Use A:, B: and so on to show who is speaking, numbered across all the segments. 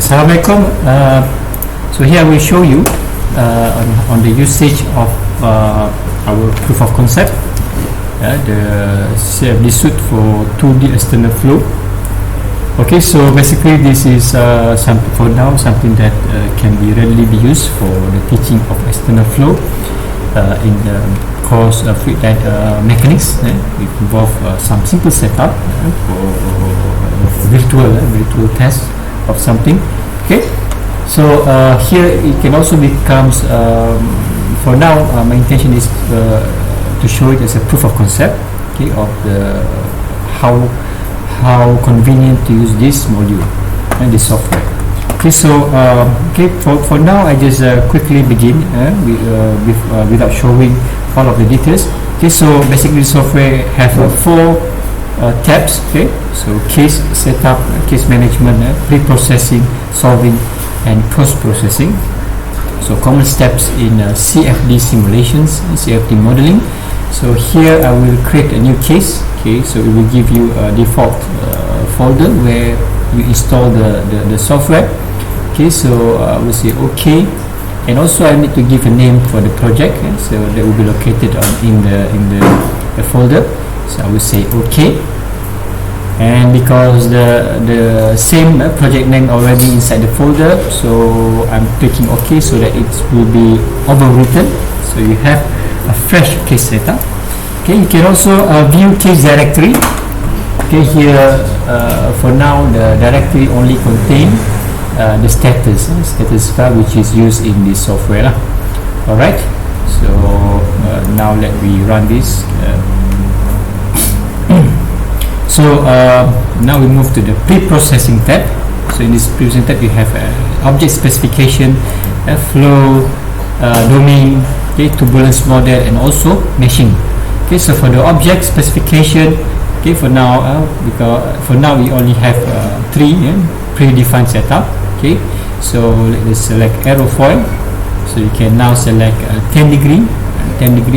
A: Assalamualaikum. So here I will show you on the usage of our proof of concept, the CFD suite for 2D external flow. Okay, so basically this is for now something that can be readily be used for the teaching of external flow in the course of fluid mechanics. It involves some simple setup for virtual test of something. Okay, so here it can also becomes for now my intention is to show it as a proof of concept, okay, of the how convenient to use this module and this software. Okay, so for now I just quickly begin without showing all of the details. Okay, so basically the software have 4 tabs. Okay, so case setup, case management, pre-processing, solving, and post-processing. So common steps in CFD simulations, CFD modeling. So here I will create a new case. Okay, so it will give you a default folder where you install the software. Okay, so I will say OK, and also I need to give a name for the project. So that will be located in the folder. So I will say OK, and because the same project name already inside the folder, so I'm clicking OK so that it will be overwritten, so you have a fresh case setup. Okay, you can also view case directory. Okay, here for now the directory only contain the status file which is used in this software. Alright, so now let me run this. So now we move to the pre-processing tab. So in this pre-processing tab you have object specification, flow, domain, okay, turbulence model, and also meshing. Okay, so for the object specification, okay, for now we only have 3 predefined setup. Okay, so let's select aerofoil. So you can now select 10 degree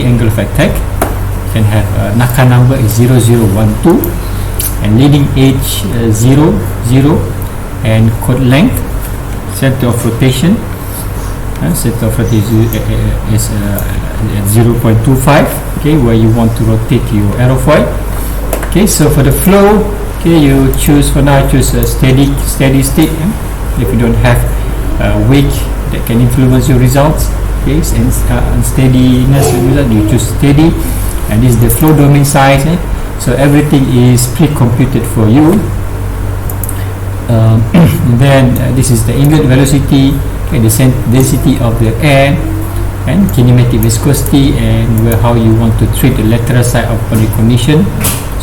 A: angle of attack. You can have NACA number is 0012 and leading edge 0, and code length, center of rotation. Center of rotation is at 0.25. Okay, where you want to rotate your aerofoil. Okay, so for the flow, okay, you choose, for now choose a steady state. If you don't have wake that can influence your results, okay, and unsteadiness result, you choose steady. And this is the flow domain size. So everything is pre-computed for you. Then this is the inlet velocity, okay, the density of the air, and kinematic viscosity, and how you want to treat the lateral side of body condition.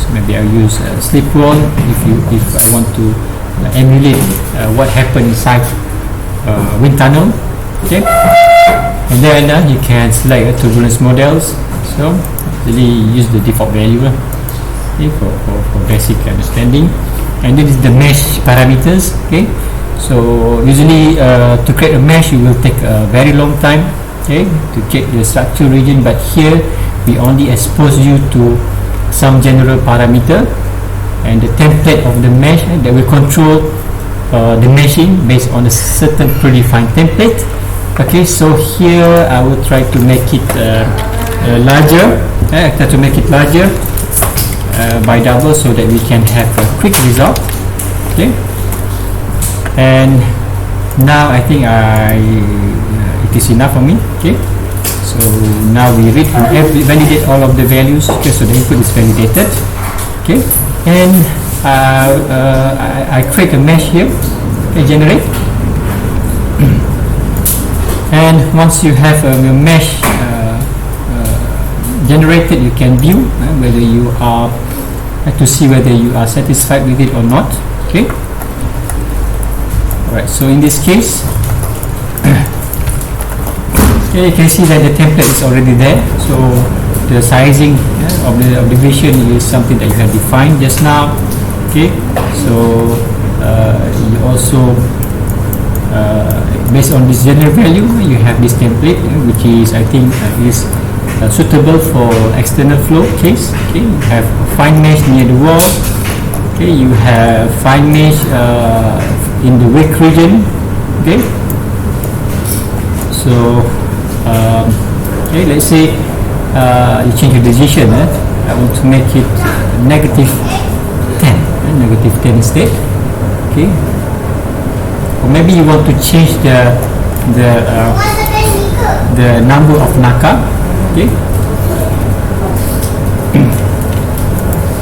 A: So maybe I'll use a slip roll if I want to emulate what happened inside wind tunnel. Okay, and then you can select turbulence models. So really use the default value. Okay, for basic understanding. And this is the mesh parameters. Okay, so usually to create a mesh it will take a very long time, okay, to get the structure region, but here we only expose you to some general parameter and the template of the mesh that will control the meshing based on a certain predefined template. Okay, so here I will try to make it larger. I try to make it larger by double so that we can have a quick result. Okay, and now I think it is enough for me. Okay, so now we read and validate all of the values. Okay, so the input is validated. Okay, and I create a mesh here. Okay, generate. And once you have your mesh generated, you can view whether you are to see whether you are satisfied with it or not. Okay. Alright, so in this case, okay, you can see that the template is already there. So the sizing of the vision is something that you have defined just now. Okay, so you also based on this general value, you have this template which is, I think, is suitable for external flow case. Okay, you have fine mesh near the wall. Okay, you have fine mesh in the wake region. Okay, so okay, let's say you change your decision. I want to make it negative 10, negative 10 instead. Okay, or maybe you want to change the number of naka. Okay,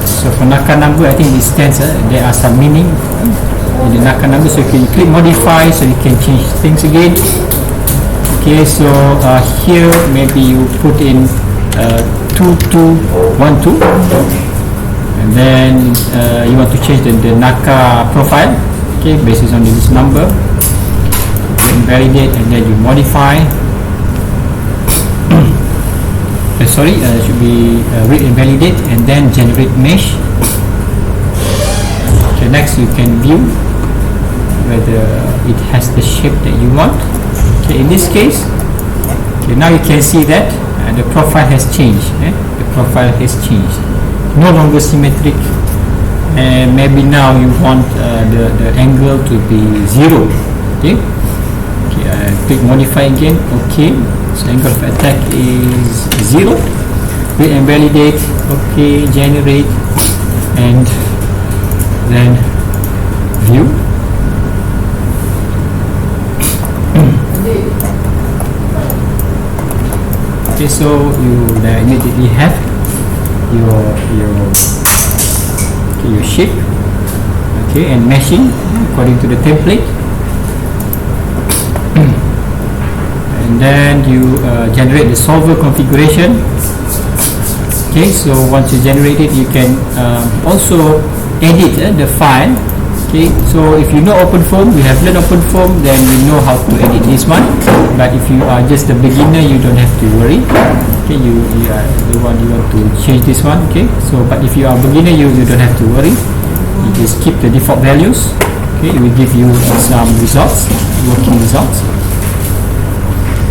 A: so for naka number, I think it stands. There are some meaning in the naka number, so you can click modify, so you can change things again. Okay, so here maybe you put in 2212, and then you want to change the naka profile. Okay, based on this number, you validate, and then you modify. Should be read and validate, and then generate mesh. Okay, next you can view whether it has the shape that you want. Okay, in this case, okay, now you can see that the profile has changed. The profile has changed, no longer symmetric, and maybe now you want the angle to be 0. Okay, click modify again. Okay, so angle of attack is 0. Read and validate. Okay, generate, and then view. Okay, so you immediately have your shape. Okay, and meshing according to the template. And then you generate the solver configuration. Okay, so once you generate it, you can also edit the file. Okay, so if you know OpenFOAM, you have learned OpenFOAM, then you know how to edit this one. But if you are just a beginner, you don't have to worry. Okay, you are the one you want to change this one. Okay, so but if you are a beginner, you don't have to worry. You just keep the default values. Okay, it will give you some results, working results.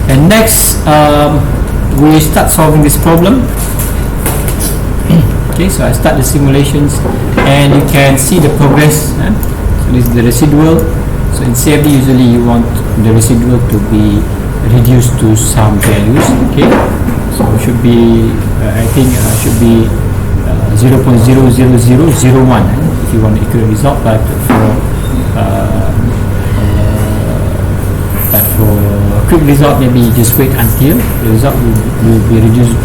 A: And next, we start solving this problem. Okay, so I start the simulations, and you can see the progress. So this is the residual. So in CFD, usually you want the residual to be reduced to some values. Okay, so it should be I think should be 0.00001 if you want an accurate result. But for a quick result, maybe you just wait until the result will be reduced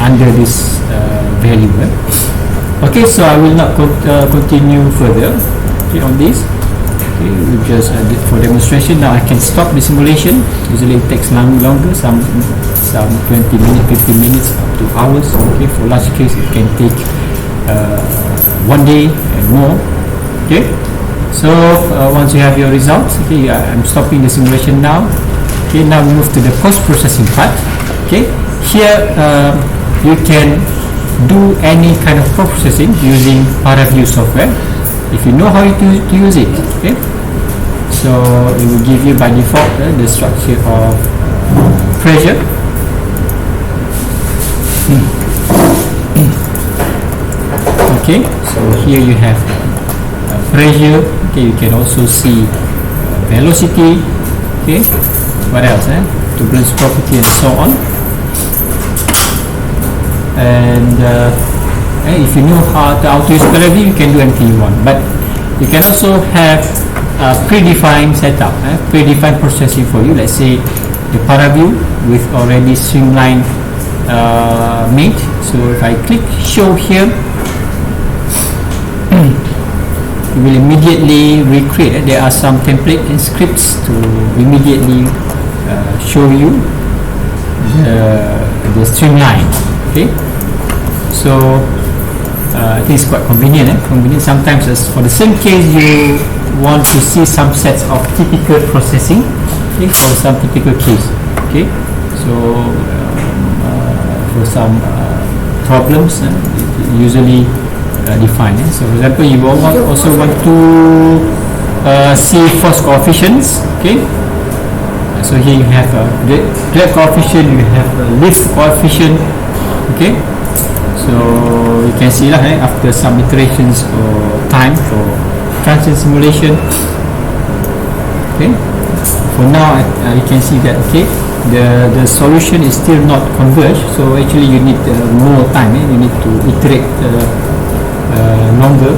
A: under this value. Okay, so I will not continue further on this. Okay, we just did for demonstration. Now I can stop the simulation. Usually it takes longer, some 20 minutes, 15 minutes up to hours. Okay, for large case it can take 1 day and more. Okay, so once you have your results, okay, I'm stopping the simulation now. Okay, now we move to the post-processing part. Okay, here you can do any kind of processing using Paraview software if you know how to use it. Okay, so it will give you by default the structure of pressure. Okay, so here you have pressure. Okay, you can also see velocity. Okay, what else? Turbulence property and so on. And if you know how to use Paraview, you can do anything you want. But you can also have a predefined setup, predefined processing for you. Let's say the Paraview with already streamlined made. So if I click show here, it will immediately recreate. There are some template and scripts to immediately show you the streamline. Okay, so I think it's quite convenient. Sometimes for the same case you want to see some sets of typical processing. Okay, for some typical case. Okay, so for some problems usually defined. So for example, you also want to see force coefficients. Okay, so here you have a drag coefficient, you have a lift coefficient. Okay, so you can see after some iterations or time for transient simulation. Okay, for now you can see that the solution is still not converged, so actually you need more time. You need to iterate longer.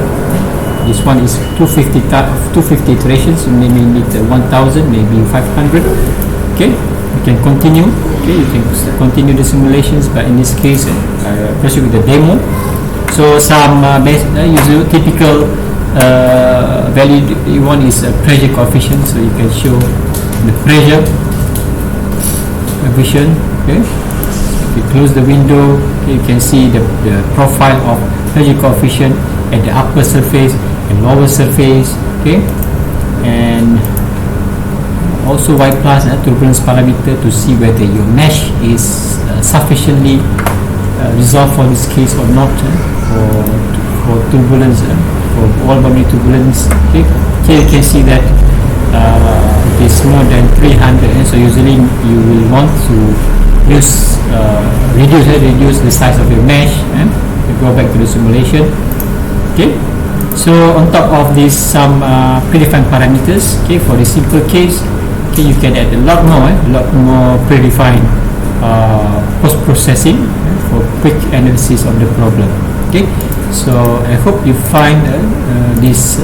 A: This one is 250 iterations. You maybe need 1000, maybe 500. Okay, you can continue. Okay, you can continue the simulations, but in this case proceed with the demo. So some usual typical value you want is a pressure coefficient, so you can show the pressure coefficient. Okay, if you close the window, you can see the profile of pressure coefficient at the upper surface and lower surface. Okay, and also Y plus turbulence parameter to see whether your mesh is sufficiently resolved for this case or not, for turbulence, for all boundary turbulence. Okay, here you can see that it is more than 300, so usually you will want to use reduce the size of your mesh and go back to the simulation. Okay, so on top of this some predefined parameters, okay, for the simple case, okay, you can add a lot more predefined post-processing for quick analysis of the problem. Okay, so I hope you find this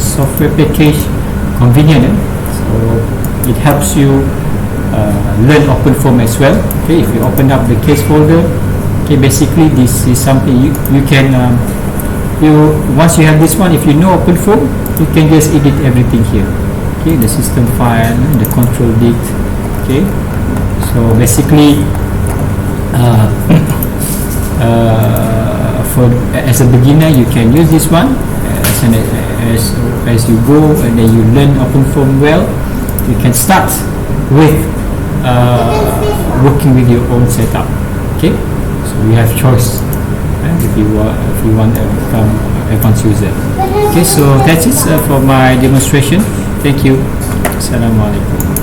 A: software package convenient. So it helps you learn OpenFOAM as well. Okay, if you open up the case folder, okay, basically this is something you can once you have this one, if you know OpenFOAM, you can just edit everything here. Okay, the system file, the control dict. Okay, so basically as a beginner you can use this one as you go, and then you learn OpenFOAM well, you can start with working with your own setup. Okay, so you have choice if you want to become advanced user. Okay, so that's it for my demonstration. Thank you. Assalamualaikum.